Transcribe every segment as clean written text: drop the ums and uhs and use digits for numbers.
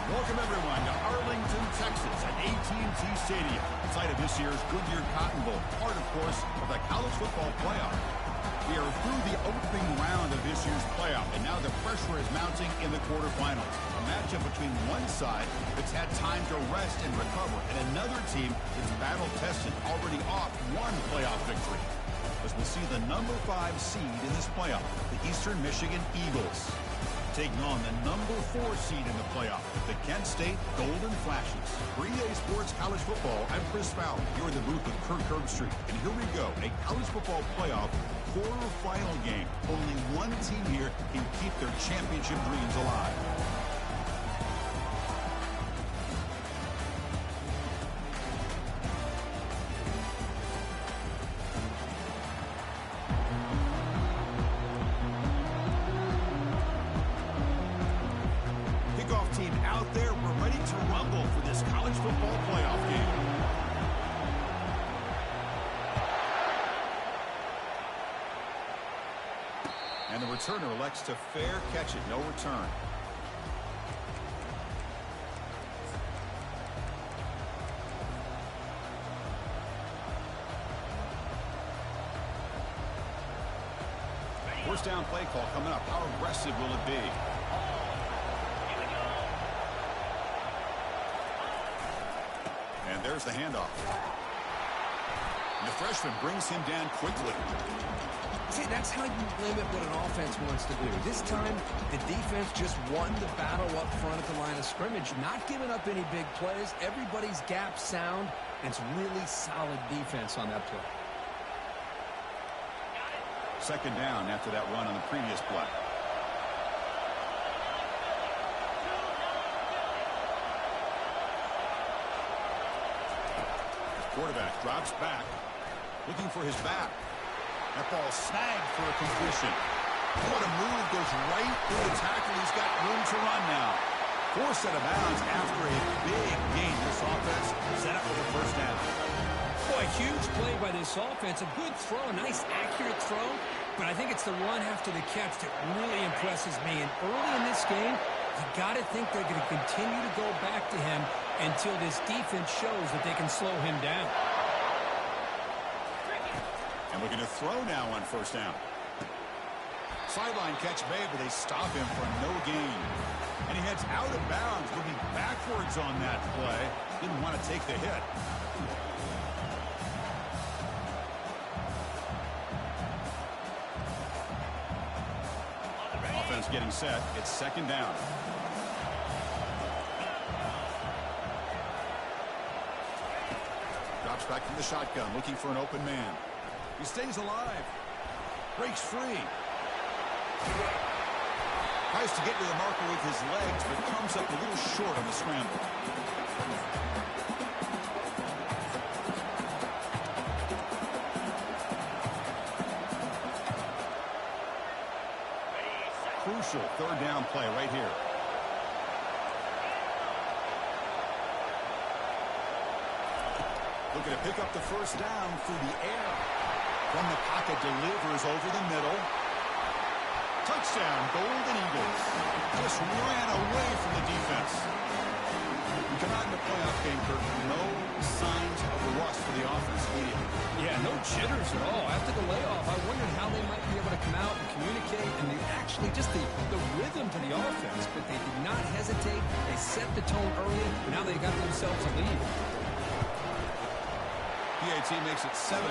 Welcome, everyone, to Arlington, Texas at AT&T Stadium, site of this year's Goodyear Cotton Bowl, part, of course, of the college football playoff. We are through the opening round of this year's playoff, and now the pressure is mounting in the quarterfinals. A matchup between one side that's had time to rest and recover, and another team that's battle-tested, already off one playoff victory. As we'll see the number 5 seed in this playoff, the Eastern Michigan Eagles, taking on the number 4 seed in the playoff, the Kent State Golden Flashes. For EA Sports College Football, I'm Chris Fowler. You're in the booth with Kirk Herbstreit. And here we go, a college football playoff quarterfinal game. Only one team here can keep their championship dreams alive. Team out there, we're ready to rumble for this college football playoff game. And the returner elects to fair catch it, no return. First down play call coming up. How aggressive will it be? And there's the handoff. And the freshman brings him down quickly. See, that's how you limit what an offense wants to do. This time, the defense just won the battle up front at the line of scrimmage, not giving up any big plays. Everybody's gap sound, and it's really solid defense on that play. Second down after that run on the previous play. Quarterback drops back, looking for his back. That ball snagged for a completion. What a move, goes right through the tackle. He's got room to run now. Forced out of bounds after a big gain. This offense set up for the first down. Boy, huge play by this offense. A good throw, a nice accurate throw. But I think it's the run after the catch that really impresses me. And early in this game, you got to think they're going to continue to go back to him until this defense shows that they can slow him down. And we're going to throw now on first down. Sideline catch made, but they stop him for no gain. And he heads out of bounds, moving backwards on that play. Didn't want to take the hit. Offense getting set. It's second down. Drops back from the shotgun, looking for an open man. He stays alive. Breaks free. Tries to get to the marker with his legs, but comes up a little short on the scramble. Crucial third down play right here. Looking to pick up the first down through the air. From the pocket, delivers over the middle. Touchdown, Golden Eagles. Just ran away from the defense. We come out in the playoff game, Kirk. No signs of rust for the offense immediately. Yeah, no jitters at all. After the layoff, I wondered how they might be able to come out and communicate, and they actually just the rhythm to the offense, but they did not hesitate. They set the tone early, and now they got themselves a lead. PAT makes it 7-0.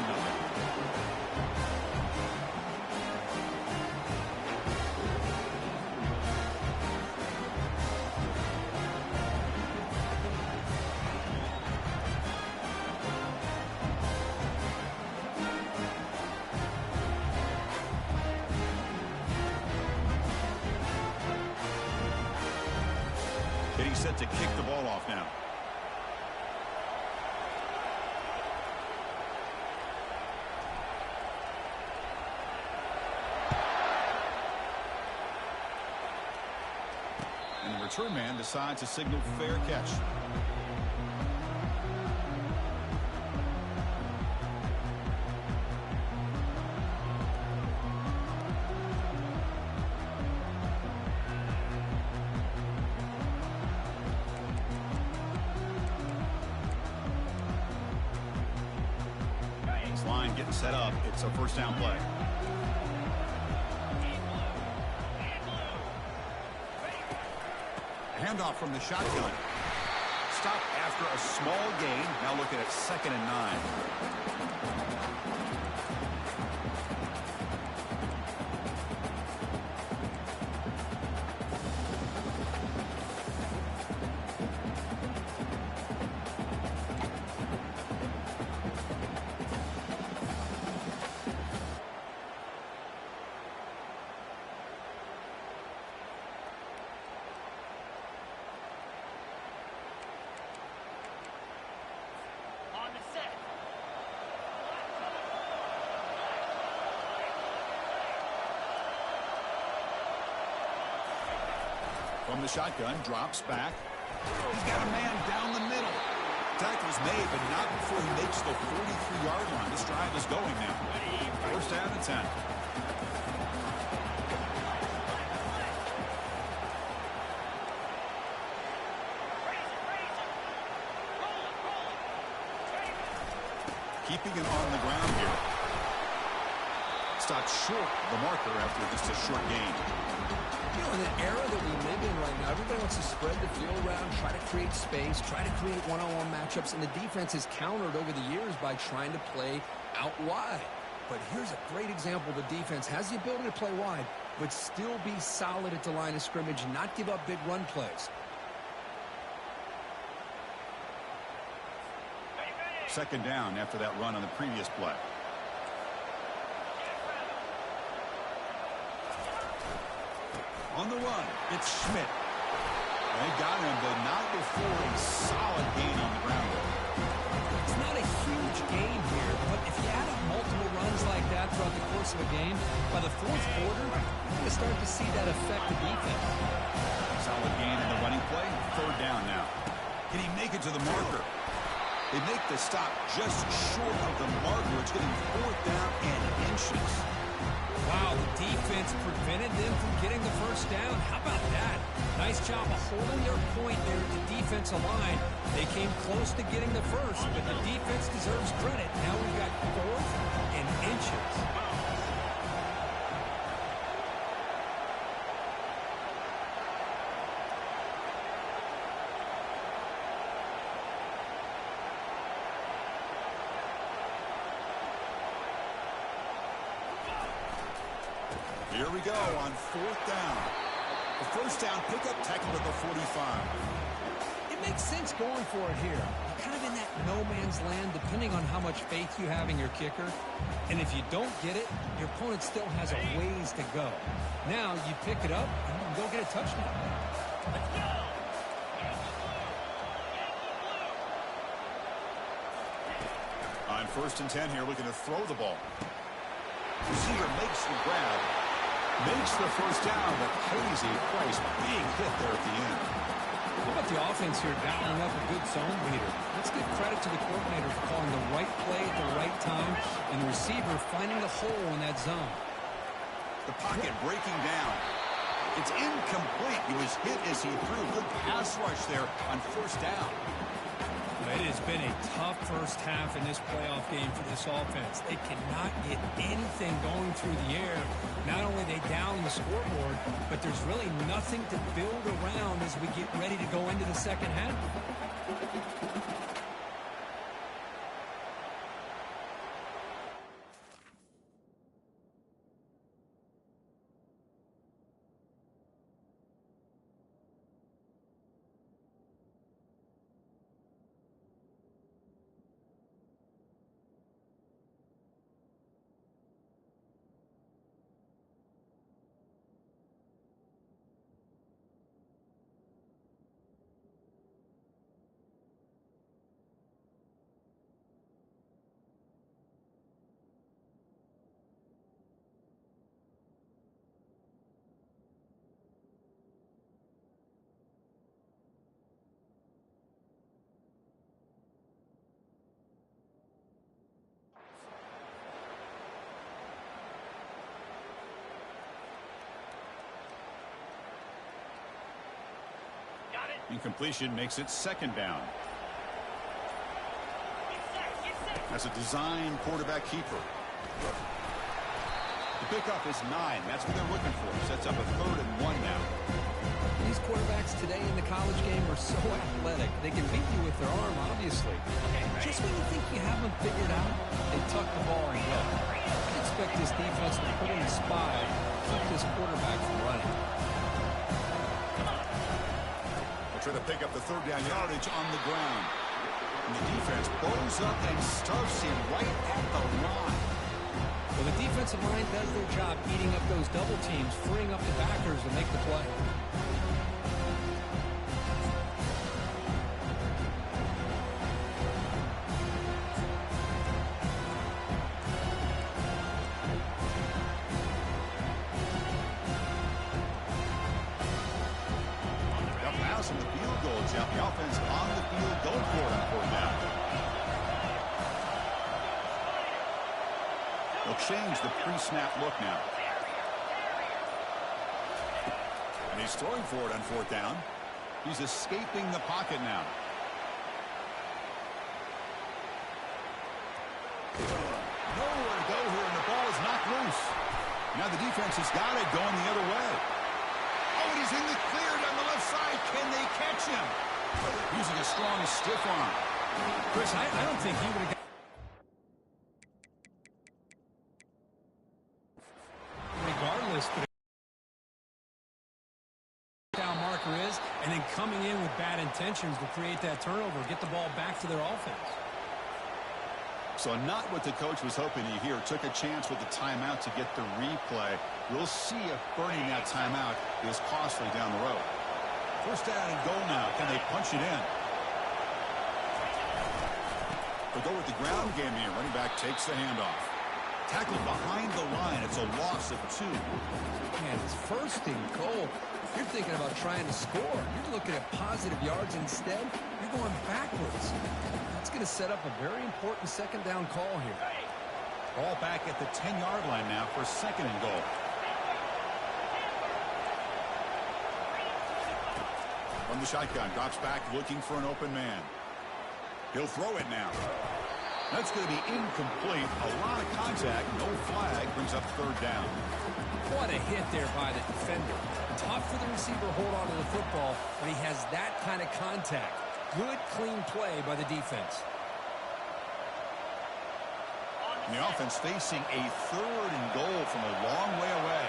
Getting set to kick the ball off now. And the return man decides to signal fair catch. line getting set up. It's a first down play. Handoff from the shotgun. Stop after a small gain. Now looking at 2nd and 9. From the shotgun, drops back. He's got a man down the middle. Tackle's made, but not before he makes the 43-yard line. This drive is going now. First down and 10. Keeping it on the ground here. Stopped short the marker after just a short gain. You know, in the era that we live in right now, everybody wants to spread the field around, try to create space, try to create one-on-one matchups, and the defense has countered over the years by trying to play out wide. But here's a great example. The defense has the ability to play wide, but still be solid at the line of scrimmage and not give up big run plays. Second down after that run on the previous play. On the run, it's Schmidt. They got him, but not before a solid gain on the ground. It's not a huge gain here, but if you add up multiple runs like that throughout the course of a game, by the fourth quarter, you're going to start to see that affect the defense. Solid gain in the running play. Third down now. Can he make it to the marker? They make the stop just short of the marker. It's getting fourth down and inches. Wow, the defense prevented them from getting the first down. How about that? Nice job of holding their point there at the defensive line. They came close to getting the first, but the defense deserves credit. Now we've got fourth and inches. Here we go on fourth down. The first down pickup tackled at the 45. It makes sense going for it here. You're kind of in that no man's land depending on how much faith you have in your kicker. And if you don't get it, your opponent still has a ways to go. Now you pick it up and you can go get a touchdown. On 1st and 10 here, looking to throw the ball. Receiver makes the grab. Makes the first down, but Hazy Price big hit there at the end. How about the offense here dialing up a good zone reader? Let's give credit to the coordinator for calling the right play at the right time and the receiver finding the hole in that zone. The pocket breaking down. It's incomplete. He was hit as he threw. Good pass rush there on first down. It has been a tough first half in this playoff game for this offense. They cannot get anything going through the air. Not only are they down the scoreboard, but there's really nothing to build around as we get ready to go into the second half. Incompletion makes it second down. As a design quarterback keeper. The pickup is 9. That's what they're looking for. Sets up a 3rd and 1 now. These quarterbacks today in the college game are so athletic. They can beat you with their arm, obviously. Just when you think you have them figured out, they tuck the ball and go. I expect this defense to put in a spy, keep this quarterback from running. They'll try to pick up the 3rd down yardage on the ground. And the defense bows up and stuffs him right at the line. Well, the defensive line does their job eating up those double teams, freeing up the backers to make the play. The field goal attempt. The offense on the field going for it on 4th down. They'll change the pre-snap look now. And he's throwing for it on 4th down. He's escaping the pocket now. Nowhere to go here, and the ball is knocked loose. Now the defense has got it going the other way. Oh, and he's in the clear down the left side. Can they catch him? Using a strong stiff arm. Chris, I don't think he would have got regardless, but down marker is, and then coming in with bad intentions to create that turnover, get the ball back to their offense. So not what the coach was hoping to hear. Took a chance with the timeout to get the replay. We'll see if burning that timeout is costly down the road. 1st down and goal now. Can they punch it in? They'll go with the ground game here. Running back takes the handoff. Tackled behind the line. It's a loss of 2. Man, it's 1st and goal. You're thinking about trying to score. You're looking at positive yards instead. You're going backwards. That's going to set up a very important 2nd down call here. Ball back at the 10-yard line now for 2nd and goal. From the shotgun, drops back looking for an open man. He'll throw it now. That's going to be incomplete. A lot of contact, no flag, brings up 3rd down. What a hit there by the defender. Tough for the receiver to hold on to the football when he has that kind of contact. Good, clean play by the defense. And the offense facing a 3rd and goal from a long way away.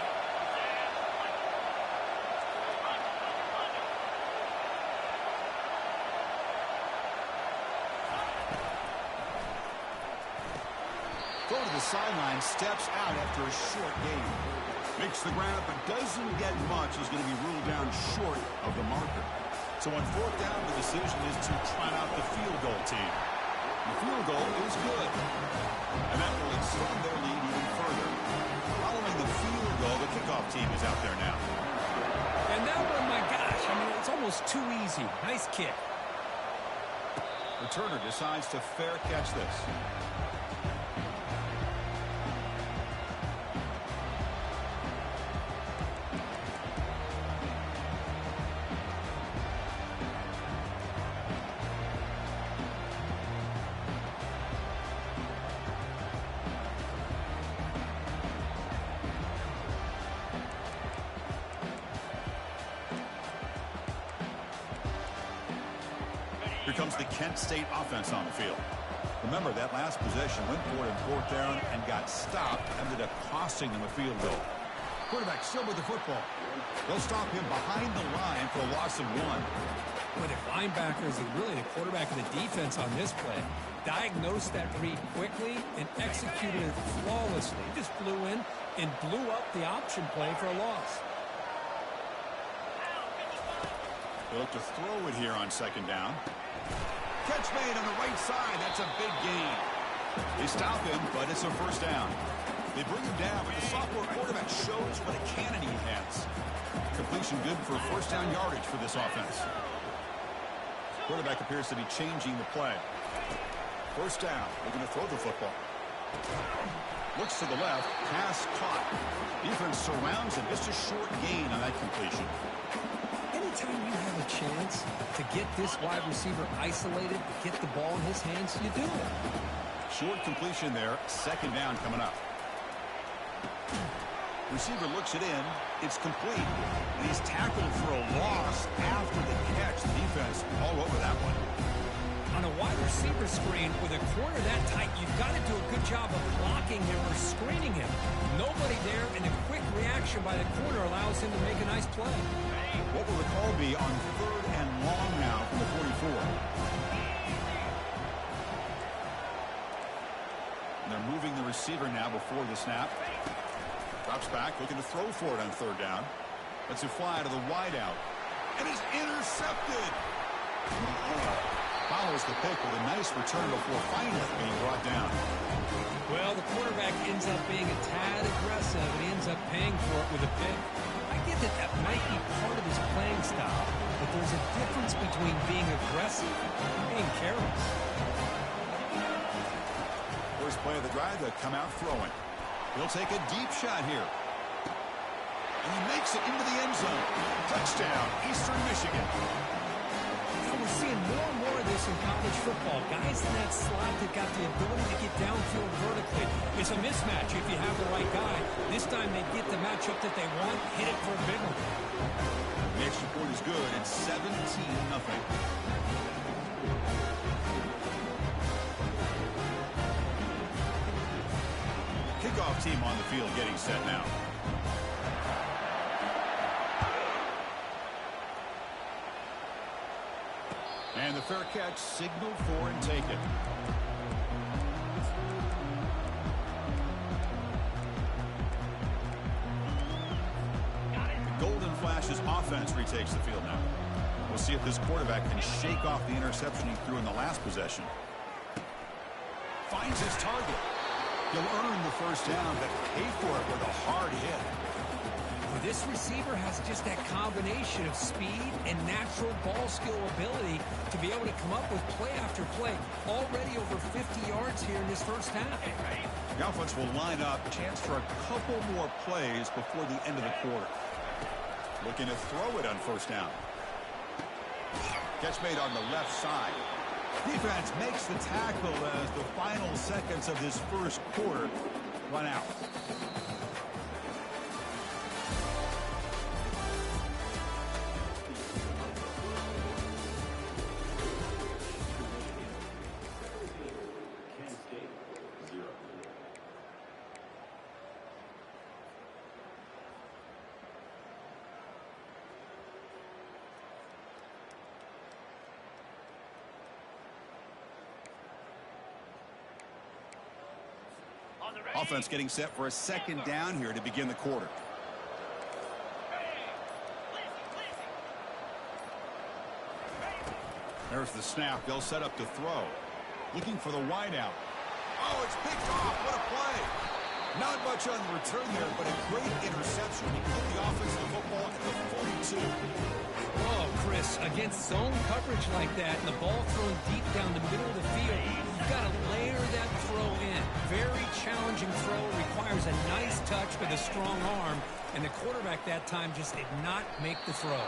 Go to the sideline, steps out after a short gain. Makes the grab, but doesn't get much. Is going to be ruled down short of the marker. So on 4th down, the decision is to try out the field goal team. The field goal is good. And that will extend their lead even further. Following the field goal, the kickoff team is out there now. And that one, my gosh, I mean, it's almost too easy. Nice kick. Returner decides to fair catch this. Here comes the Kent State offense on the field. Remember, that last possession went for it in 4th down and got stopped, ended up costing them a field goal. Quarterback still with the football. They'll stop him behind the line for a loss of 1. But if linebackers and really the quarterback of the defense on this play diagnosed that read quickly and executed it flawlessly, just flew in and blew up the option play for a loss. They'll look to throw it here on 2nd down. Catch made on the right side. That's a big gain. They stop him, but it's a 1st down. They bring him down, but the sophomore quarterback shows what a cannon he has. Completion good for 1st down yardage for this offense. Quarterback appears to be changing the play. 1st down. They're going to throw the football. Looks to the left. Pass caught. Defense surrounds him. Just a short gain on that completion. Anytime you have a chance to get this wide receiver isolated, get the ball in his hands, you do it. Short completion there. Second down coming up. Receiver looks it in. It's complete. And he's tackled for a loss after the catch. The defense all over that one. On a wide receiver screen with a corner that tight, you've got to do a good job of blocking him or screening him. Nobody there, and a quick reaction by the corner allows him to make a nice play. What will the call be on 3rd and long now from the 44? And they're moving the receiver now before the snap. Drops back, looking to throw for it on 3rd down. Lets it fly to the wideout. And it's intercepted. Follows the pick with a nice return before finally being brought down. Well, the quarterback ends up being a tad aggressive, and he ends up paying for it with a pick. I get that that might be part of his playing style, but there's a difference between being aggressive and being careless. First play of the drive, they'll come out throwing. He'll take a deep shot here. And he makes it into the end zone. Touchdown, Eastern Michigan. We're seeing more and more of this in college football. Guys in that slot that got the ability to get downfield vertically. It's a mismatch if you have the right guy. This time they get the matchup that they want, hit it for a big one. The extra point is good. It's 17-0. Kickoff team on the field getting set now. And the fair catch signaled for and taken. The Golden Flashes offense retakes the field now. We'll see if this quarterback can shake off the interception he threw in the last possession. Finds his target. He'll earn the first down, but pay for it with a hard hit. This receiver has just that combination of speed and natural ball skill ability to be able to come up with play after play. Already over 50 yards here in this first half. The offense will line up. Chance for a couple more plays before the end of the quarter. Looking to throw it on first down. Catch made on the left side. Defense makes the tackle as the final seconds of this first quarter run out. Offense getting set for a second down here to begin the quarter. There's the snap. They'll set up to throw. Looking for the wideout. Oh, it's picked off. What a play. Not much on the return there, but a great interception. He put the offense to the football at the 42. Oh, Chris, against zone coverage like that, and the ball thrown deep down the middle of the field, you've got to layer that throw in. Very challenging throw, requires a nice touch with a strong arm, and the quarterback that time just did not make the throw.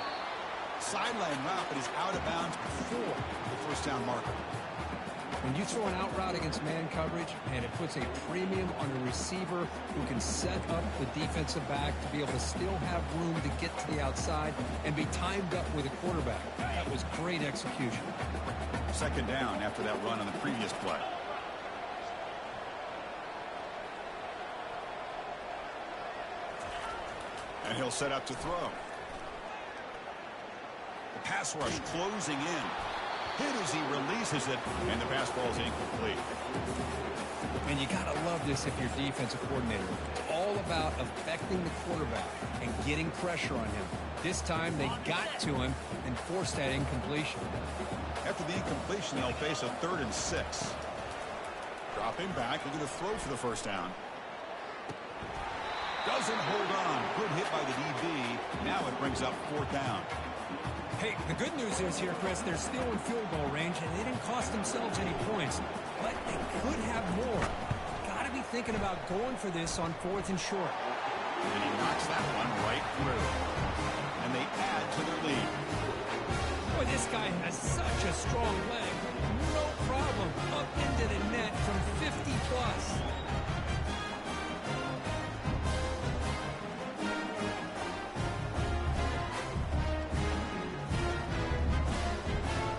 Sideline route, but he's out of bounds before the first down marker. When you throw an out route against man coverage, man, it puts a premium on a receiver who can set up the defensive back to be able to still have room to get to the outside and be timed up with a quarterback. That was great execution. Second down after that run on the previous play. And he'll set up to throw. The pass rush closing in. Hit as he releases it, and the pass ball is incomplete. And you got to love this if you're defensive coordinator. It's all about affecting the quarterback and getting pressure on him. This time they got to him and forced that incompletion. After the incompletion, they'll face a 3rd and 6. Dropping back, looking to throw for the first down. Doesn't hold on. Good hit by the DB. Now it brings up 4th down. Hey, the good news is here, Chris, they're still in field goal range, and they didn't cost themselves any points. But they could have more. Got to be thinking about going for this on 4th and short. And he knocks that one right through. And they add to their lead. Boy, this guy has such a strong leg. no problem, up into the net from 50 plus.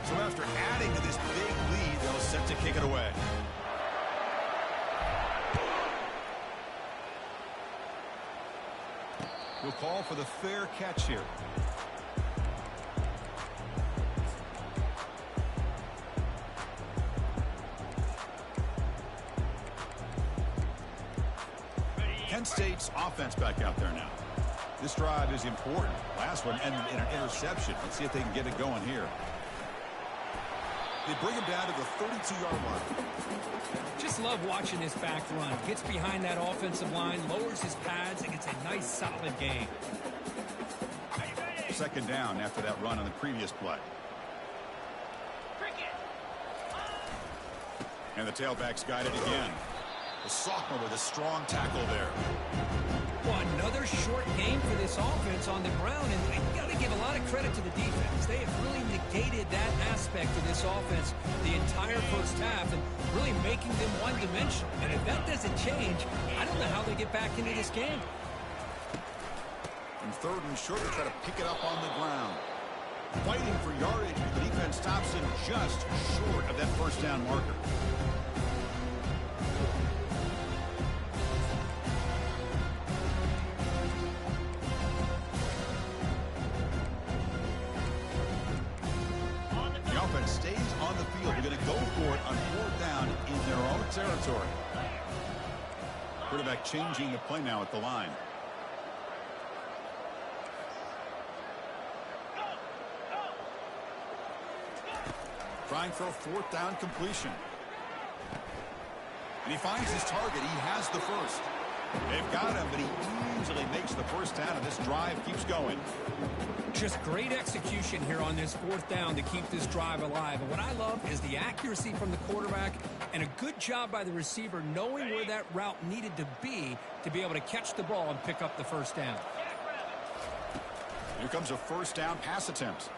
So after adding to this big lead, they'll set to kick it away. We'll call for the fair catch here. Kent State's offense back out there now. This drive is important. Last one ended in an interception. Let's see if they can get it going here. They bring him down to the 32-yard line. Just love watching this back run. Gets behind that offensive line, lowers his pads, and gets a nice, solid gain. Second down after that run on the previous play. And the tailback's got it again. The sophomore with a strong tackle there. Well, another short game for this offense on the ground, and you got to give a lot of credit to the defense. They have really negated that aspect of this offense the entire first half and really making them one-dimensional. And if that doesn't change, I don't know how they get back into this game. And third and short, they try to pick it up on the ground. Fighting for yardage, but the defense stops him just short of that first down marker. The offense stays on the field. They're going to go for it on fourth down in their own territory. Quarterback changing the play now at the line. Trying for a fourth down completion. And he finds his target. He has the first. They've got him, but he easily makes the first down, and this drive keeps going. Just great execution here on this fourth down to keep this drive alive. And what I love is the accuracy from the quarterback and a good job by the receiver knowing where that route needed to be able to catch the ball and pick up the first down. Here comes a first down pass attempt.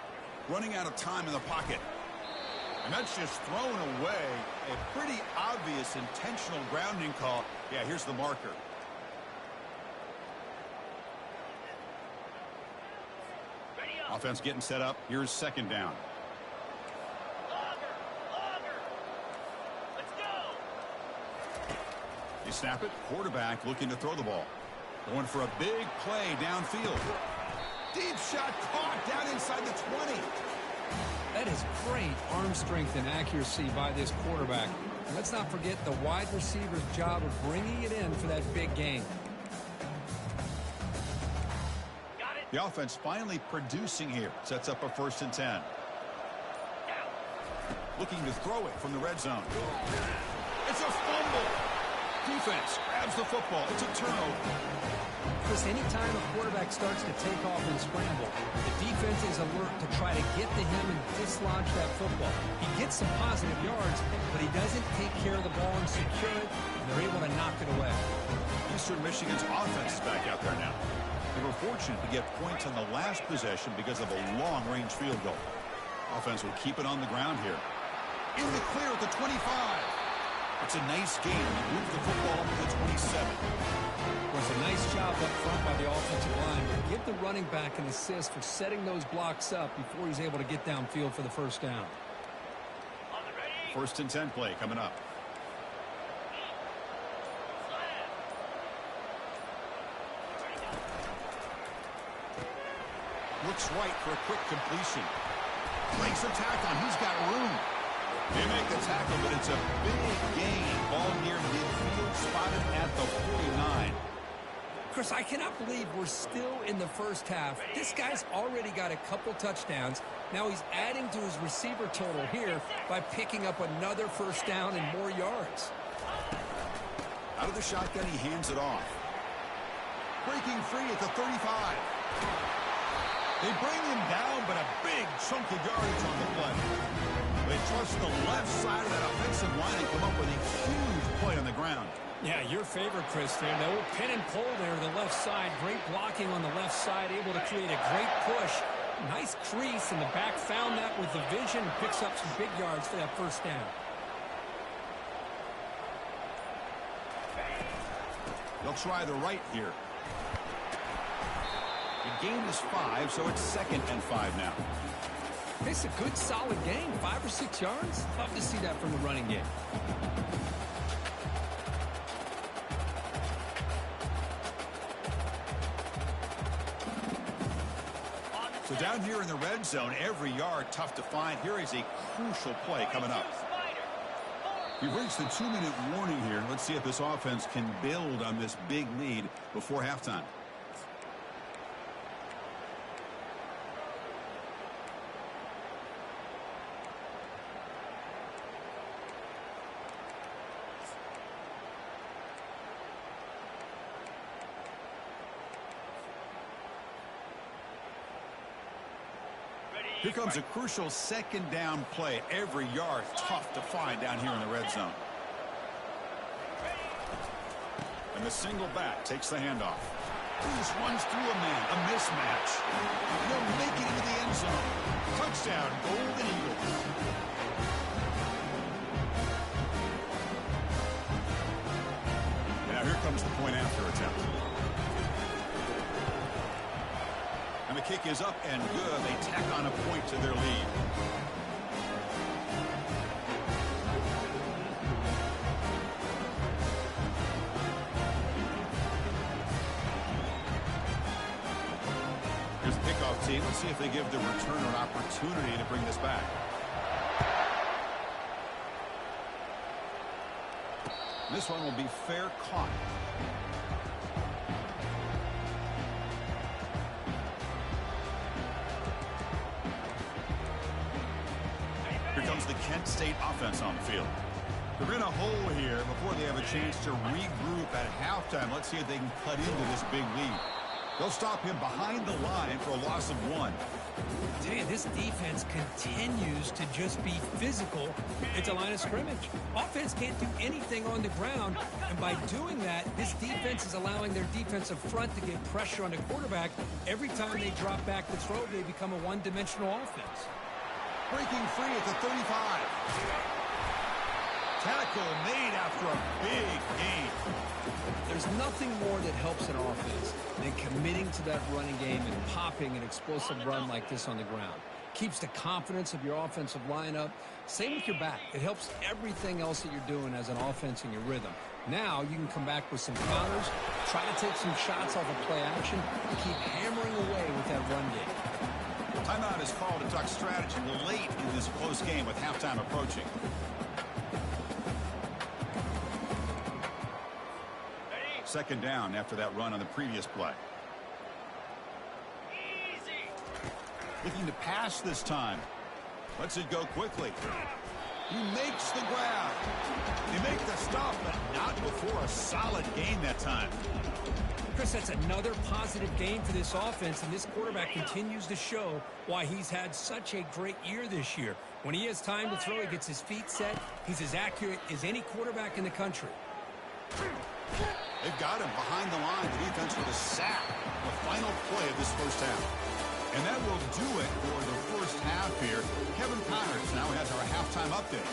Running out of time in the pocket. And that's just thrown away. A pretty obvious intentional grounding call. Yeah, here's the marker. Offense getting set up. Here's second down. Let's go. They snap it. Quarterback looking to throw the ball. Going for a big play downfield. Deep shot caught down inside the 20. That is great arm strength and accuracy by this quarterback. And let's not forget the wide receiver's job of bringing it in for that big gain. The offense finally producing here. Sets up a 1st and 10. Looking to throw it from the red zone. It's a fumble. Defense grabs the football. It's a turnover. Chris, anytime a quarterback starts to take off and scramble, the defense is alert to try to get to him and dislodge that football. He gets some positive yards, but he doesn't take care of the ball and secure it, and they're able to knock it away. Eastern Michigan's offense is back out there now. They were fortunate to get points on the last possession because of a long-range field goal. Offense will keep it on the ground here. In the clear at the 25. It's a nice game. He moves the football to the 27. It was a nice job up front by the offensive line. Give the running back an assist for setting those blocks up before he's able to get downfield for the first down. 1st and 10 play coming up. Looks right for a quick completion. Breaks a tackle. He's got room. They make the tackle, but it's a big gain. Ball near midfield, spotted at the 49. Chris, I cannot believe we're still in the first half. This guy's already got a couple touchdowns. Now he's adding to his receiver total here by picking up another first down and more yards. Out of the shotgun, he hands it off. Breaking free at the 35. They bring him down, but a big chunk of yardage on the play. They trust the left side of that offensive line and come up with a huge play on the ground. Yeah, your favorite, Chris, there. The old pin and pull there, the left side. Great blocking on the left side, able to create a great push Nice crease, and the back found that with the vision and picks up some big yards for that first down. They'll try the right here. The gain is 5, so it's 2nd and 5 now. It's a good, solid gain. 5 or 6 yards. Love to see that from the running game. So down here in the red zone, every yard tough to find. Here is a crucial play coming up. We've reached the 2-minute warning here. Let's see if this offense can build on this big lead before halftime. Here comes a crucial 2nd down play. Every yard tough to find down here in the red zone. And the single back takes the handoff. He just runs through a man. A mismatch. He'll make it into the end zone. Touchdown, Golden Eagles. Now here comes the point after attempt. And the kick is up and good. They tack on a point to their lead. Here's the kickoff team. Let's see if they give the returner an opportunity to bring this back. This one will be fair caught. Here comes the Kent State offense on the field. They're in a hole here before they have a chance to regroup at halftime. Let's see if they can cut into this big lead. They'll stop him behind the line for a loss of 1. I tell you, this defense continues to just be physical at the line of scrimmage. Offense can't do anything on the ground, and by doing that, this defense is allowing their defensive front to get pressure on the quarterback. Every time they drop back to throw, they become a one-dimensional offense. Breaking free at the 35. Tackle made after a big gain. There's nothing more that helps an offense than committing to that running game and popping an explosive run like this on the ground. Keeps the confidence of your offensive lineup. Same with your back. It helps everything else that you're doing as an offense in your rhythm. Now you can come back with some counters, try to take some shots off of play action, and keep hammering away with that run game. Timeout is called to Duck strategy late in this close game with halftime approaching. Second down after that run on the previous play. Easy. Looking to pass this time. Lets it go quickly. He makes the grab. They make the stop, but not before a solid gain that time. Chris, that's another positive game for this offense, and this quarterback continues to show why he's had such a great year this year. When he has time to throw, he gets his feet set. He's as accurate as any quarterback in the country. They've got him behind the line. The defense with a sack. The final play of this first half. And that will do it for the first half here. Kevin Connors now has our halftime update.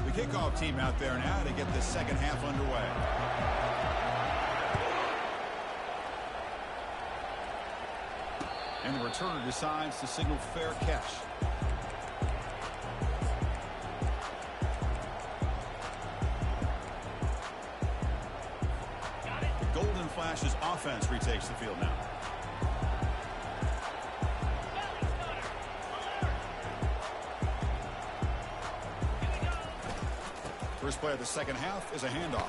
The kickoff team out there now to get the second half underway. And the returner decides to signal fair catch. The Golden Flashes offense retakes the field now. First play of the second half is a handoff.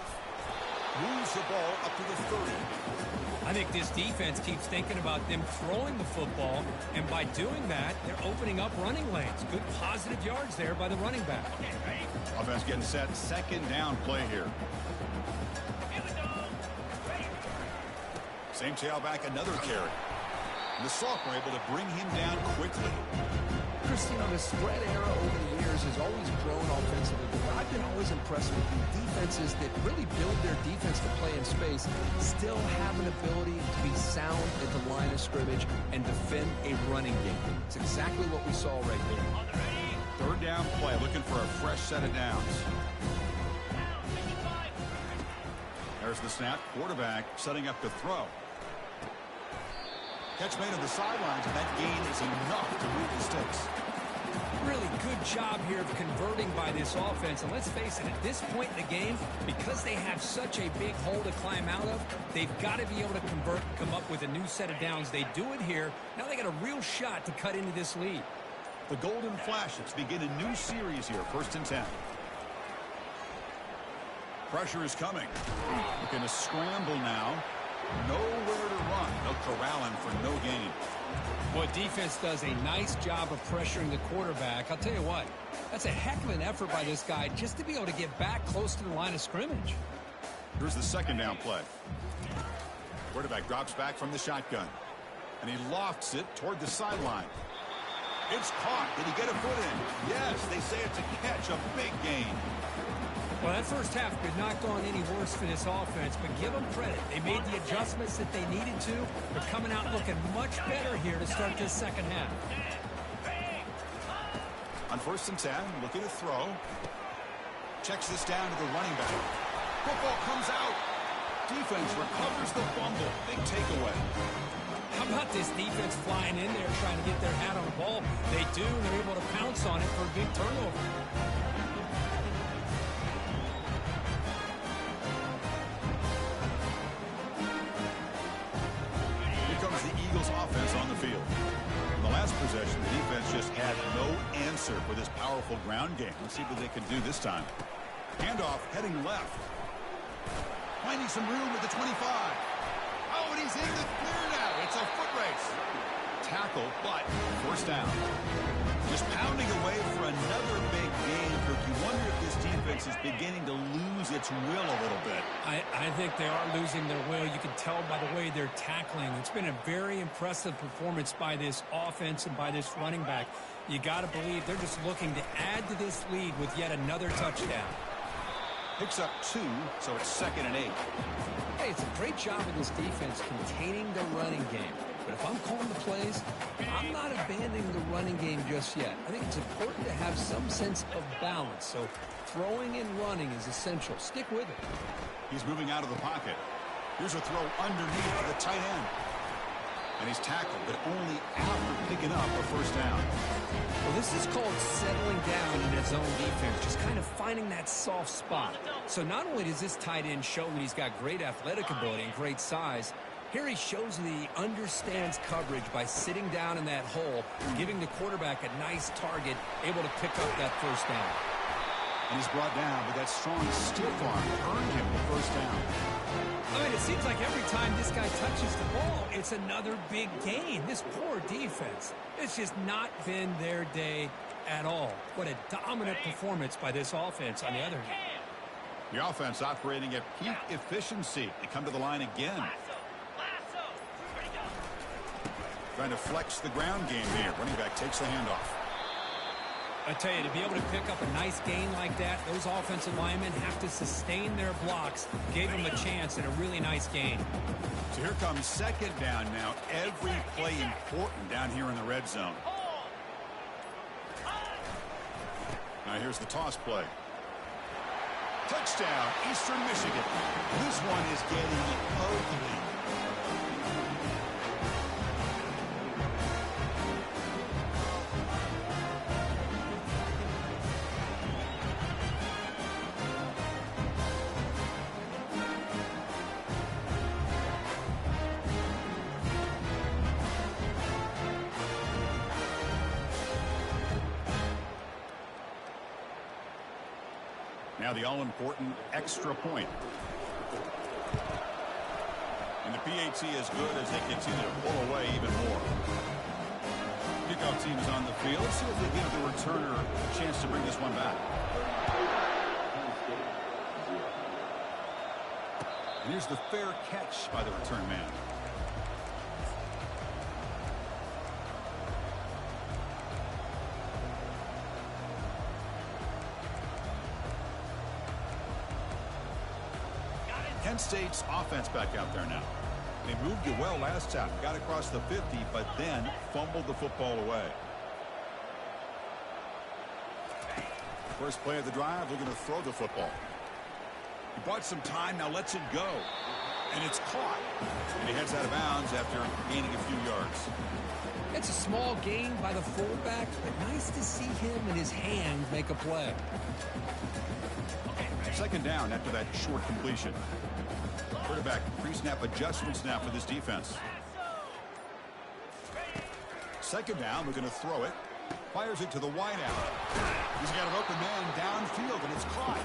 Moves the ball up to the 30. I think this defense keeps thinking about them throwing the football, and by doing that, they're opening up running lanes. Good positive yards there by the running back. Offense getting set. Second down play here. Same tailback, another carry. And the sophomore able to bring him down quickly. Christine, the spread era over the years has always grown offensively, but I've been always impressed with the defenses that really build their defense to play in space, still have an ability to be sound at the line of scrimmage and defend a running game. It's exactly what we saw right there. Third down play, looking for a fresh set of downs. There's the snap. Quarterback setting up to throw. Catch made on the sidelines, and that gain is enough to move the sticks. Really good job here of converting by this offense. And let's face it, at this point in the game, because they have such a big hole to climb out of, they've got to be able to convert, come up with a new set of downs. They do it here. Now they got a real shot to cut into this lead. The Golden Flashes begin a new series here, 1st and 10. Pressure is coming. Looking to scramble now. Nowhere to run. They'll corral him for no gain. Boy, defense does a nice job of pressuring the quarterback. I'll tell you what, that's a heck of an effort by this guy just to be able to get back close to the line of scrimmage. Here's the 2nd down play. Quarterback drops back from the shotgun. And he lofts it toward the sideline. It's caught. Did he get a foot in? Yes, they say it's a catch, a big gain. Well, that first half could not go on any worse for this offense, but give them credit. They made the adjustments that they needed to. They're coming out looking much better here to start this second half. On 1st and 10, looking to throw. Checks this down to the running back. Football comes out. Defense recovers the fumble. Big takeaway. How about this defense flying in there trying to get their hat on the ball? They do, and they're able to pounce on it for a big turnover. Offense on the field. In the last possession, the defense just had no answer for this powerful ground game. Let's see what they can do this time. Handoff heading left. Finding some room at the 25. Oh, and he's in the clear now. It's a foot race. Tackle, but 1st down. Just pounding away for another big game, Kirk. You wonder if this defense is beginning to lose its will a little bit. I think they are losing their will. You can tell by the way they're tackling. It's been a very impressive performance by this offense and by this running back. You got to believe they're just looking to add to this lead with yet another touchdown. Picks up 2, so it's 2nd and 8. Hey, it's a great job of this defense containing the running game. But if I'm calling the plays, I'm not abandoning the running game just yet. I think it's important to have some sense of balance. So throwing and running is essential. Stick with it. He's moving out of the pocket. Here's a throw underneath to the tight end. And he's tackled, but only after picking up a 1st down. Well, this is called settling down in his own defense, just kind of finding that soft spot. So not only does this tight end show that he's got great athletic ability and great size, here he shows that he understands coverage by sitting down in that hole, giving the quarterback a nice target, able to pick up that 1st down. And he's brought down, but that strong stiff arm earned him the 1st down. I mean, it seems like every time this guy touches the ball, it's another big gain. This poor defense, it's just not been their day at all. What a dominant performance by this offense on the other hand. The offense operating at peak efficiency. They come to the line again. Trying to flex the ground game here. Running back takes the handoff. I tell you, to be able to pick up a nice gain like that, those offensive linemen have to sustain their blocks. Gave them a chance and a really nice gain. So here comes 2nd down now. Every play important down here in the red zone. Now here's the toss play. Touchdown, Eastern Michigan. This one is getting ugly. Now the all-important extra point. And the PAT is good as they continue to pull away even more. Kickoff team is on the field. Let's see if they give the returner a chance to bring this one back. And here's the fair catch by the return man. Kent State's offense back out there now. They moved it well last time, got across the 50, but then fumbled the football away. First play of the drive, they're going to throw the football. He bought some time, now lets it go. And it's caught. And he heads out of bounds after gaining a few yards. It's a small gain by the fullback, but nice to see him and his hand make a play. Second down after that short completion. Quarterback pre-snap adjustments now for this defense. Second down, we're going to throw it. Fires it to the wideout. He's got an open man downfield, and it's caught.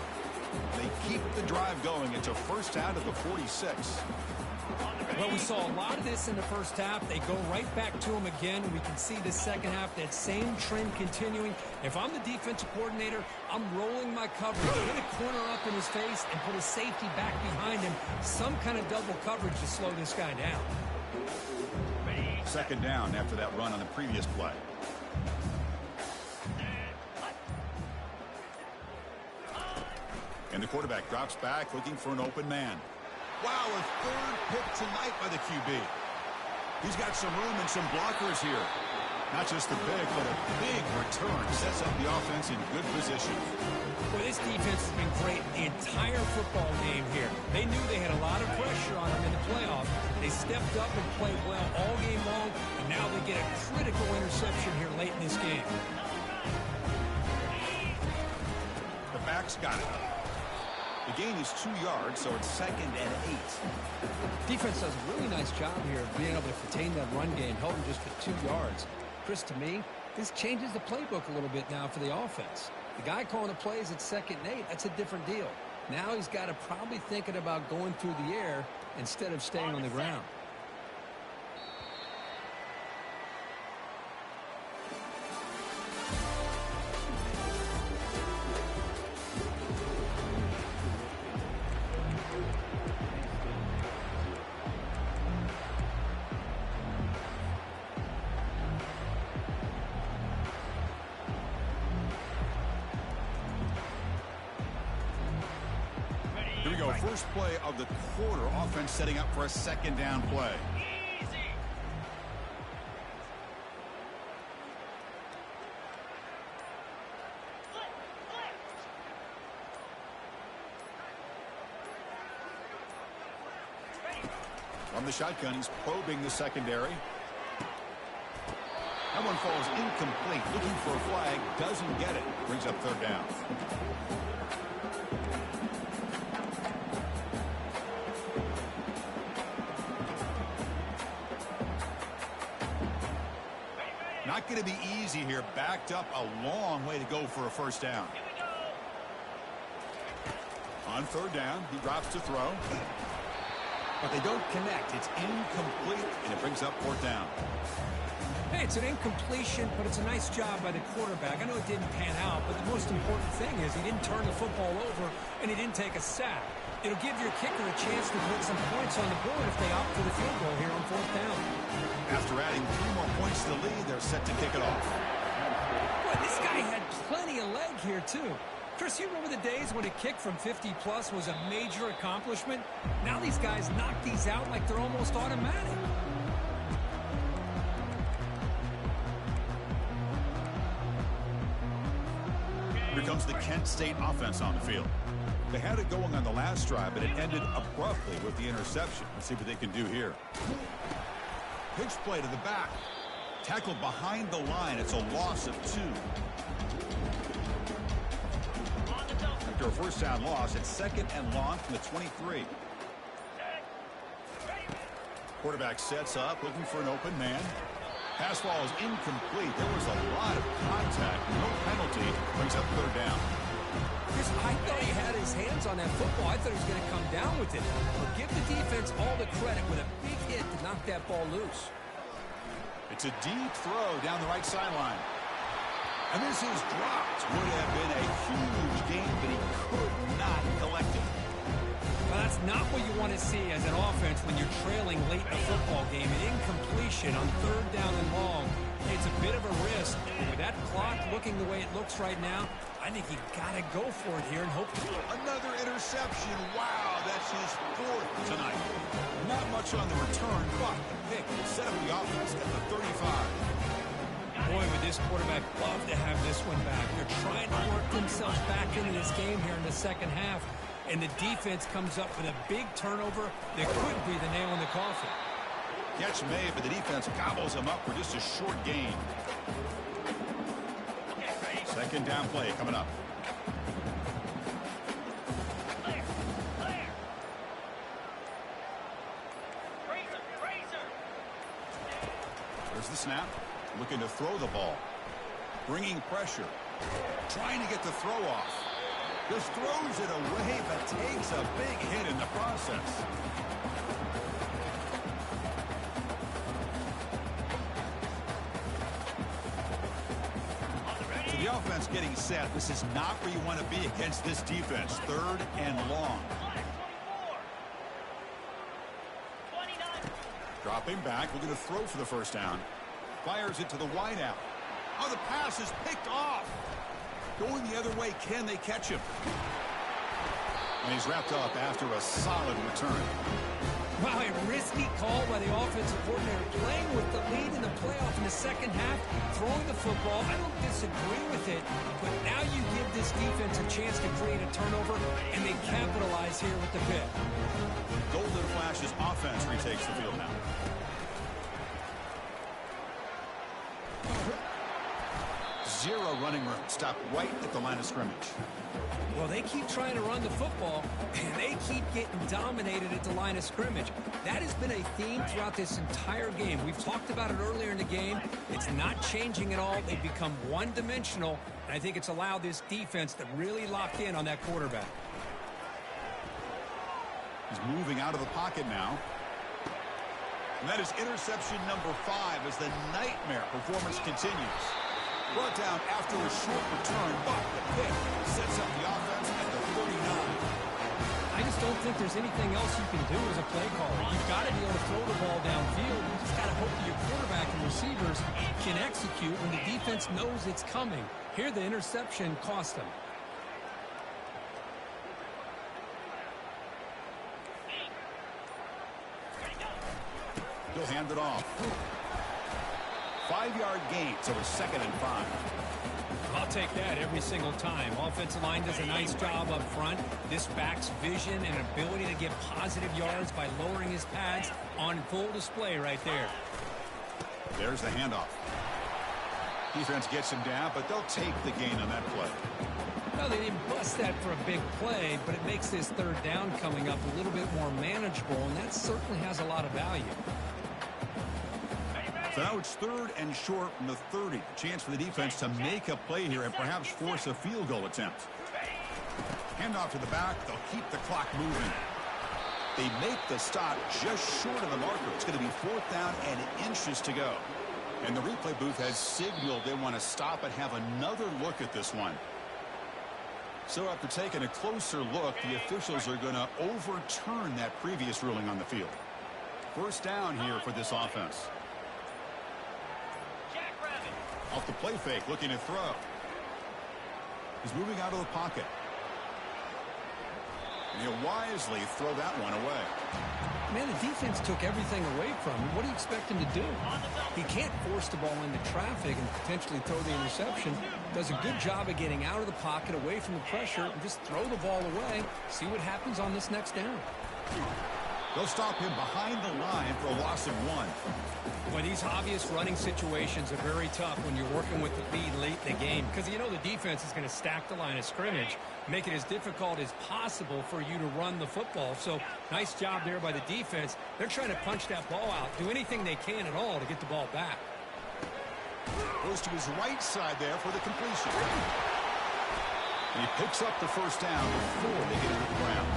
They keep the drive going. It's a first out of the 46. Well, we saw a lot of this in the first half. They go right back to him again. We can see the second half, that same trend continuing. If I'm the defensive coordinator, I'm rolling my coverage, put a corner up in his face, and put a safety back behind him. Some kind of double coverage to slow this guy down. Second down after that run on the previous play. And the quarterback drops back looking for an open man. Wow, a third pick tonight by the QB. He's got some room and some blockers here. Not just the big, but a big return. Sets up the offense in good position. Well, this defense has been great the entire football game here. They knew they had a lot of pressure on them in the playoffs. They stepped up and played well all game long, and now they get a critical interception here late in this game. The back's got it. The gain is 2 yards, so it's 2nd and 8. Defense does a really nice job here of being able to contain that run game, held him just for 2 yards. Chris, to me, this changes the playbook a little bit now for the offense. The guy calling the plays at 2nd and 8, that's a different deal. Now he's got to probably thinking about going through the air instead of staying on the ground. Here we go. First play of the quarter. Offense setting up for a second down play. From the shotgun, he's probing the secondary. That one falls incomplete. Looking for a flag. Doesn't get it. Brings up third down. Not going to be easy here. Backed up a long way to go for a first down. On third down, he drops to throw. But they don't connect. It's incomplete, and it brings up fourth down. Hey, it's an incompletion, but it's a nice job by the quarterback. I know it didn't pan out, but the most important thing is he didn't turn the football over, and he didn't take a sack. It'll give your kicker a chance to put some points on the board if they opt for the field goal here on fourth down. After adding 3 more points to the lead, they're set to kick it off. Boy, this guy had plenty of leg here, too. Chris, you remember the days when a kick from 50-plus was a major accomplishment? Now these guys knock these out like they're almost automatic. Here comes the Kent State offense on the field. They had it going on the last drive, but it ended abruptly with the interception. Let's see what they can do here. Pitch play to the back. Tackled behind the line. It's a loss of 2. After a first down loss, it's 2nd and long from the 23. Quarterback sets up, looking for an open man. Pass ball is incomplete. There was a lot of contact. No penalty. Brings up third down. Chris, I thought he had his hands on that football. I thought he was going to come down with it. But give the defense all the credit with a big hit to knock that ball loose. It's a deep throw down the right sideline. And this is dropped. Would have been a huge gain, but he could not collect it. Well, that's not what you want to see as an offense when you're trailing late in a football game. An incompletion on third down and long. It's a bit of a risk. But with that clock looking the way it looks right now, I think you got to go for it here and hope. Another interception. Wow, that's his 4th tonight. Not much on the return, but the pick will set up the offense at the 35. Boy, would this quarterback love to have this one back. They're trying to work themselves back into this game here in the second half, and the defense comes up with a big turnover that could be the nail in the coffin. Catch made, but the defense gobbles him up for just a short gain. Second down play coming up. There's the snap. Looking to throw the ball. Bringing pressure. Trying to get the throw off. Just throws it away, but takes a big hit in the process. The offense getting set. This is not where you want to be against this defense. 3rd and long. Dropping back. Looking to throw for the first down. Fires it to the wideout. Oh, the pass is picked off. Going the other way. Can they catch him? And he's wrapped up after a solid return. Wow, a risky call by the offensive coordinator, playing with the lead in the playoff in the second half, throwing the football. I don't disagree with it, but now you give this defense a chance to create a turnover, and they capitalize here with the pick. Golden Flash's offense retakes the field now. Zero running room. Stop right at the line of scrimmage. Well, they keep trying to run the football, and they keep getting dominated at the line of scrimmage. That has been a theme throughout this entire game. We've talked about it earlier in the game. It's not changing at all. They've become one-dimensional, and I think it's allowed this defense to really lock in on that quarterback. He's moving out of the pocket now. And that is interception number 5 as the nightmare performance continues. Brought down after a short return, but the pick sets up the offense at the 39. I just don't think there's anything else you can do as a play caller. You've got to be able to throw the ball downfield. You just got to hope that your quarterback and receivers can execute when the defense knows it's coming. Here, the interception cost them. He'll hand it off. 5-yard gain, so it's 2nd and 5. I'll take that every single time. Offensive line does a nice job up front. This back's vision and ability to get positive yards by lowering his pads on full display right there. There's the handoff. Defense gets him down, but they'll take the gain on that play. No, they didn't bust that for a big play, but it makes this 3rd down coming up a little bit more manageable, and that certainly has a lot of value. So now it's 3rd and short from the 30. A chance for the defense to make a play here and perhaps force a field goal attempt. Handoff to the back. They'll keep the clock moving. They make the stop just short of the marker. It's going to be 4th down and inches to go. And the replay booth has signaled they want to stop and have another look at this one. So after taking a closer look, the officials are going to overturn that previous ruling on the field. 1st down here for this offense. Off the play fake, looking to throw. He's moving out of the pocket. And he'll wisely throw that one away. Man, the defense took everything away from him. What do you expect him to do? He can't force the ball into traffic and potentially throw the interception. Does a good job of getting out of the pocket, away from the pressure, and just throw the ball away. See what happens on this next down. They'll stop him behind the line for a loss of 1. Well, these obvious running situations are very tough when you're working with the lead late in the game because you know the defense is going to stack the line of scrimmage, make it as difficult as possible for you to run the football. So nice job there by the defense. They're trying to punch that ball out, do anything they can at all to get the ball back. Goes to his right side there for the completion. And he picks up the 1st down before they get it to the ground.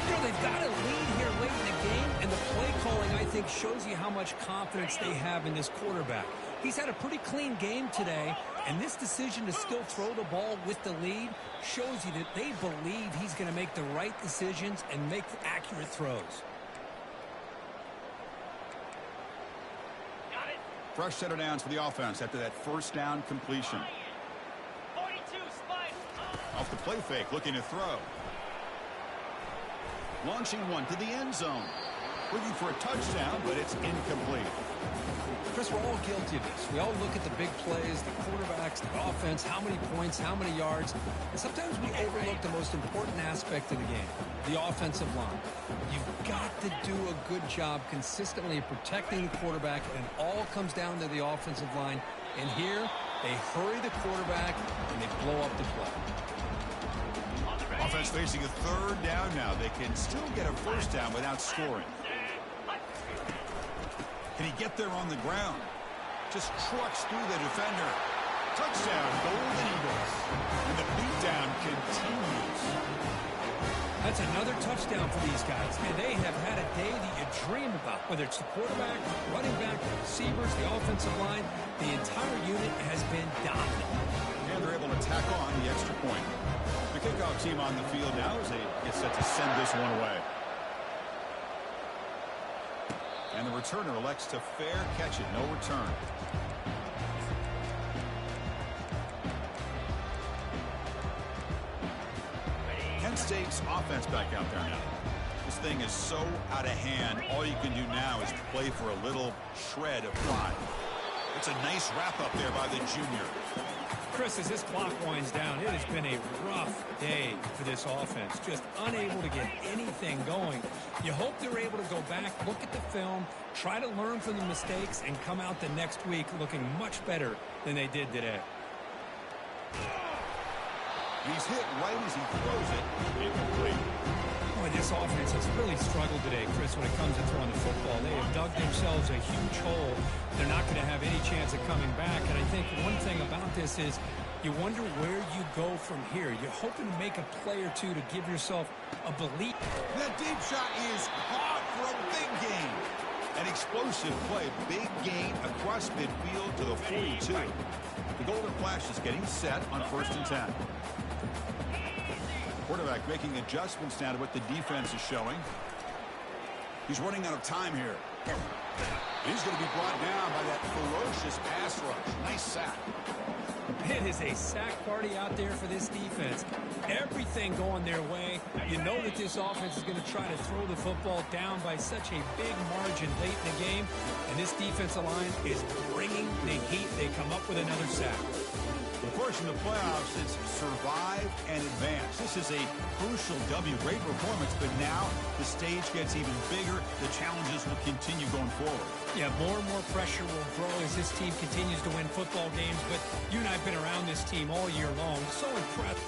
You know, they've got a lead here late in the game, and the play calling, I think, shows you how much confidence they have in this quarterback. He's had a pretty clean game today, and this decision to still throw the ball with the lead shows you that they believe he's going to make the right decisions and make accurate throws. Fresh set of downs for the offense after that first down completion. 42, spike. Off the play fake, looking to throw. Launching one to the end zone. Looking for a touchdown, but it's incomplete. Chris, we're all guilty of this. We all look at the big plays, the quarterbacks, the offense, how many points, how many yards. And sometimes we overlook the most important aspect of the game, the offensive line. You've got to do a good job consistently protecting the quarterback, and it all comes down to the offensive line. And here, they hurry the quarterback, and they blow up the play. Offense facing a third down now. They can still get a first down without scoring. Can he get there on the ground? Just trucks through the defender. Touchdown, Golden Eagles. And the beatdown continues. That's another touchdown for these guys. And they have had a day that you dream about. Whether it's the quarterback, running back, the receivers, the offensive line, the entire unit has been dominant. And they're able to tack on the extra point. The kickoff team on the field now as they get set to send this one away. And the returner elects to fair catch it. No return. Kent State's offense back out there now. This thing is so out of hand. All you can do now is play for a little shred of pride. It's a nice wrap up there by the junior. Chris, as this clock winds down, it has been a rough day for this offense. Just unable to get anything going. You hope they're able to go back, look at the film, try to learn from the mistakes, and come out the next week looking much better than they did today. He's hit right as he throws it. Incomplete. Boy, this offense has really struggled today, Chris, when it comes to throwing the football. They have dug themselves a huge hole. They're not going to have any chance of coming back. And I think one thing about this is you wonder where you go from here. You're hoping to make a play or two to give yourself a belief. That deep shot is caught for a big gain. An explosive play. Big gain across midfield to the 42. The Golden Flash is getting set on 1st and 10. Quarterback making adjustments now to what the defense is showing. He's running out of time here. He's going to be brought down by that ferocious pass rush. Nice sack. It is a sack party out there for this defense. Everything going their way. You know that this offense is going to try to throw the football down by such a big margin late in the game. And this defensive line is bringing the heat. They come up with another sack. Of course, in the playoffs, it's survive and advance. This is a crucial W. Great performance, but now the stage gets even bigger. The challenges will continue going forward. Yeah, more and more pressure will grow as this team continues to win football games. But you and I have been around this team all year long. So impressed.